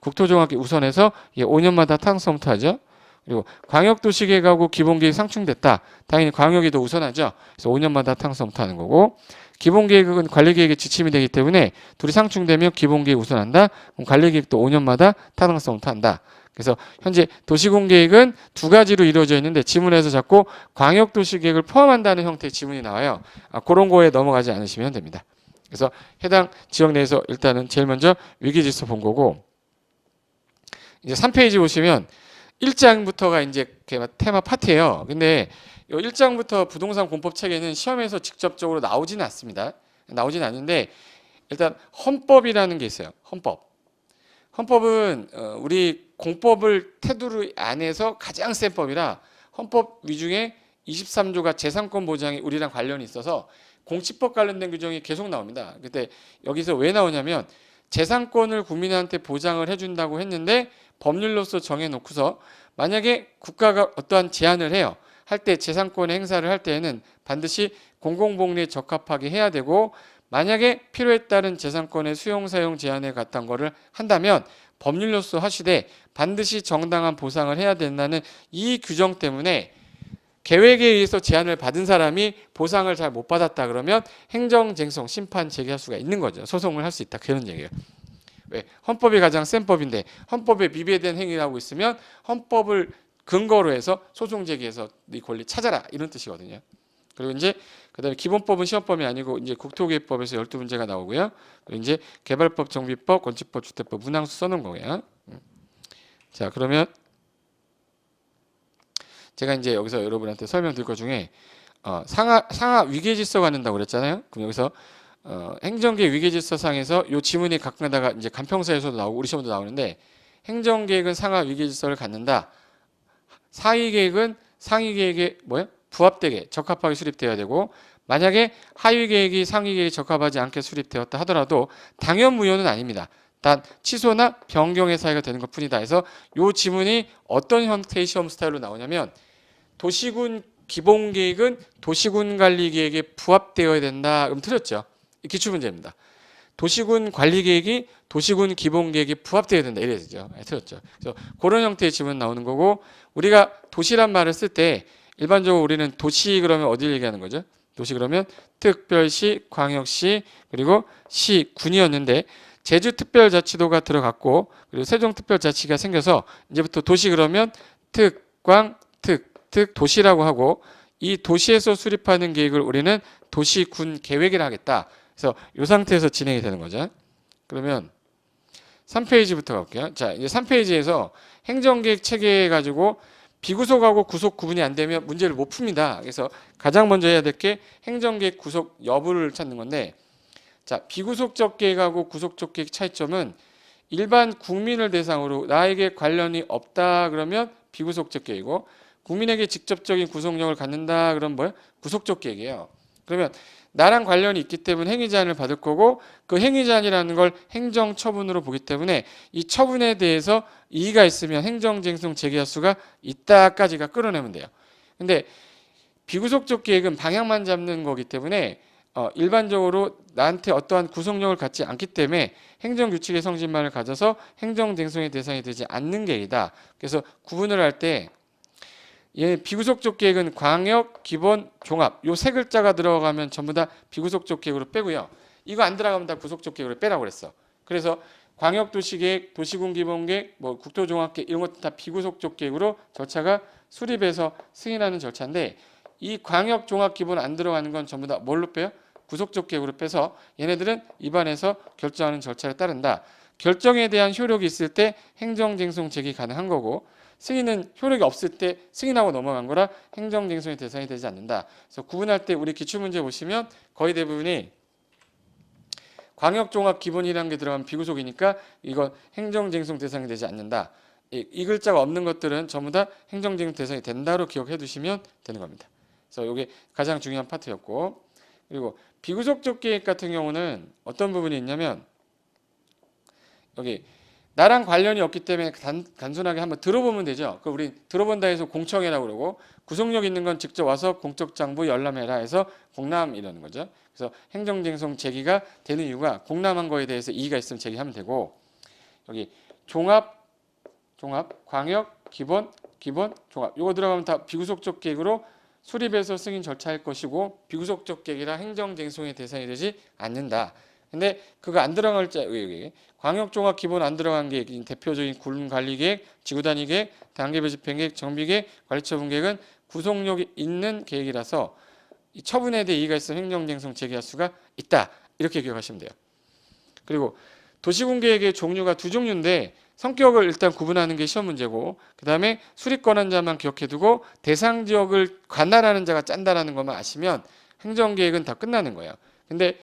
국토종합계획 우선해서 5년마다 타당성부터 그리고 광역도시계획하고 기본계획 상충됐다. 당연히 광역이 더 우선하죠. 그래서 5년마다 타당성부터 하는 거고 기본계획은 관리계획의 지침이 되기 때문에 둘이 상충되면 기본계획 우선한다. 그럼 관리계획도 5년마다 타당성부터 한다. 그래서 현재 도시군계획은 두 가지로 이루어져 있는데 지문에서 자꾸 광역도시계획을 포함한다는 형태의 지문이 나와요. 그런 거에 넘어가지 않으시면 됩니다. 그래서 해당 지역 내에서 일단은 제일 먼저 위기질서 본 거고 이제 3페이지 보시면 1장부터가 이제 테마 파트예요. 근데 이 1장부터 부동산 공법 체계는 시험에서 직접적으로 나오지는 않습니다. 나오지는 않는데 일단 헌법이라는 게 있어요. 헌법은 우리 공법을 테두리 안에서 가장 센 법이라 헌법 위중에 23조가 재산권 보장이 우리랑 관련이 있어서 공시법 관련된 규정이 계속 나옵니다. 그때 여기서 왜 나오냐면 재산권을 국민한테 보장을 해준다고 했는데 법률로서 정해놓고서 만약에 국가가 어떠한 제한을 해요. 할 때 재산권의 행사를 할 때에는 반드시 공공복리에 적합하게 해야 되고 만약에 필요에 따른 재산권의 수용 사용 제한에 같은 거를 한다면 법률로서 하시되 반드시 정당한 보상을 해야 된다는 이 규정 때문에 계획에 의해서 제한을 받은 사람이 보상을 잘 못 받았다 그러면 행정쟁송 심판 제기할 수가 있는 거죠. 소송을 할 수 있다. 그런 얘기예요. 왜? 헌법이 가장 센 법인데 헌법에 미배된 행위를 하고 있으면 헌법을 근거로 해서 소송 제기해서 네 권리 찾아라 이런 뜻이거든요. 그리고 이제 그다음에 기본법은 시험법이 아니고 이제 국토계획법에서 12문제가 나오고요. 그리고 이제 개발법, 정비법, 건축법, 주택법, 문항수 써놓은 거예요. 자, 그러면 제가 이제 여기서 여러분한테 설명드릴 것 중에 상하 위계질서가 된다고 그랬잖아요. 그럼 여기서 행정계획 위계질서상에서 요 지문이 가끔가다가 이제 간평서에서도 나오고 우리 시험도 나오는데 행정계획은 상하 위계질서를 갖는다. 사위계획은 상위계획에 부합되게 적합하게 수립되어야 되고 만약에 하위계획이 상위계획에 적합하지 않게 수립되었다 하더라도 당연무효는 아닙니다. 단 취소나 변경의 사유가 되는 것뿐이다 해서 이 지문이 어떤 형태의 시험 스타일로 나오냐면 도시군 기본계획은 도시군관리계획에 부합되어야 된다. 그럼 틀렸죠. 기출문제입니다. 도시군 관리계획이 도시군 기본계획에 부합되어야 된다. 이래야 되죠. 틀렸죠. 그래서 그런 형태의 지문 나오는 거고 우리가 도시란 말을 쓸 때 일반적으로 우리는 도시 그러면 어디를 얘기하는 거죠? 도시 그러면 특별시, 광역시, 그리고 시, 군이었는데 제주특별자치도가 들어갔고 그리고 세종특별자치가 생겨서 이제부터 도시 그러면 특광, 특 도시라고 하고 이 도시에서 수립하는 계획을 우리는 도시군 계획이라 하겠다. 그래서 이 상태에서 진행이 되는 거죠. 그러면 3페이지부터 가볼게요. 자, 이제 3페이지에서 행정계획 체계 가지고 비구속하고 구속 구분이 안 되면 문제를 못 풉니다. 그래서 가장 먼저 해야 될 게 행정계획 구속 여부를 찾는 건데 자, 비구속적 계획하고 구속적 계획 차이점은 일반 국민을 대상으로 나에게 관련이 없다 그러면 비구속적 계획이고 국민에게 직접적인 구속력을 갖는다 그러면 구속적 계획이에요. 그러면 나랑 관련이 있기 때문에 행위제한을 받을 거고 그 행위제한이라는 걸 행정처분으로 보기 때문에 이 처분에 대해서 이의가 있으면 행정쟁송 제기할 수가 있다까지가 끌어내면 돼요. 근데 비구속적 계획은 방향만 잡는 거기 때문에 일반적으로 나한테 어떠한 구속력을 갖지 않기 때문에 행정규칙의 성질만을 가져서 행정쟁송의 대상이 되지 않는 계획이다. 그래서 구분을 할 때 비구속적 계획은 광역, 기본, 종합 요 세 글자가 들어가면 전부 다 비구속적 계획으로 빼고요. 이거 안 들어가면 다 구속적 계획으로 빼라고 그랬어. 그래서 광역도시계획, 도시군기본계획, 국토종합계획 이런 것도 다 비구속적 계획으로 절차가 수립해서 승인하는 절차인데 이 광역, 종합, 기본 안 들어가는 건 전부 다 뭘로 빼요? 구속적 계획으로 빼서 얘네들은 입안에서 결정하는 절차를 따른다. 결정에 대한 효력이 있을 때 행정쟁송 제기 가능한 거고 승인은 효력이 없을 때 승인하고 넘어간 거라 행정쟁송의 대상이 되지 않는다. 그래서 구분할 때 우리 기출문제 보시면 거의 대부분이 광역종합 기본이라는 게 들어가면 비구속이니까 이건 행정쟁송 대상이 되지 않는다. 이 글자가 없는 것들은 전부 다 행정쟁송 대상이 된다로 기억해 두시면 되는 겁니다. 그래서 이게 가장 중요한 파트였고 그리고 비구속적 계획 같은 경우는 어떤 부분이 있냐면 여기 나랑 관련이 없기 때문에 단순하게 한번 들어보면 되죠. 그 우리 들어본다 해서 공청회라고 그러고 구속력 있는 건 직접 와서 공적장부 열람해라 해서 공람 이러는 거죠. 그래서 행정쟁송 제기가 되는 이유가 공람한 거에 대해서 이의가 있으면 제기하면 되고 여기 종합, 광역, 기본, 종합. 요거 들어가면 다 비구속적 계획으로 수립해서 승인 절차할 것이고 비구속적 계획이라 행정쟁송의 대상이 되지 않는다. 근데 그거 안 들어갈 자 여기 광역, 종합, 기본 안 들어간 계획, 대표적인 군 관리 계획, 지구 단위 계획, 단계별 집행 계획, 정비 계획, 관리 처분 계획은 구속력이 있는 계획이라서 이 처분에 대해 이의가 있으면 행정쟁송 제기할 수가 있다. 이렇게 기억하시면 돼요. 그리고 도시군계획의 종류가 두 종류인데 성격을 일단 구분하는 게 시험 문제고 그 다음에 수립 권한자만 기억해두고 대상 지역을 관할하는 자가 짠다라는 것만 아시면 행정계획은 다 끝나는 거예요. 근데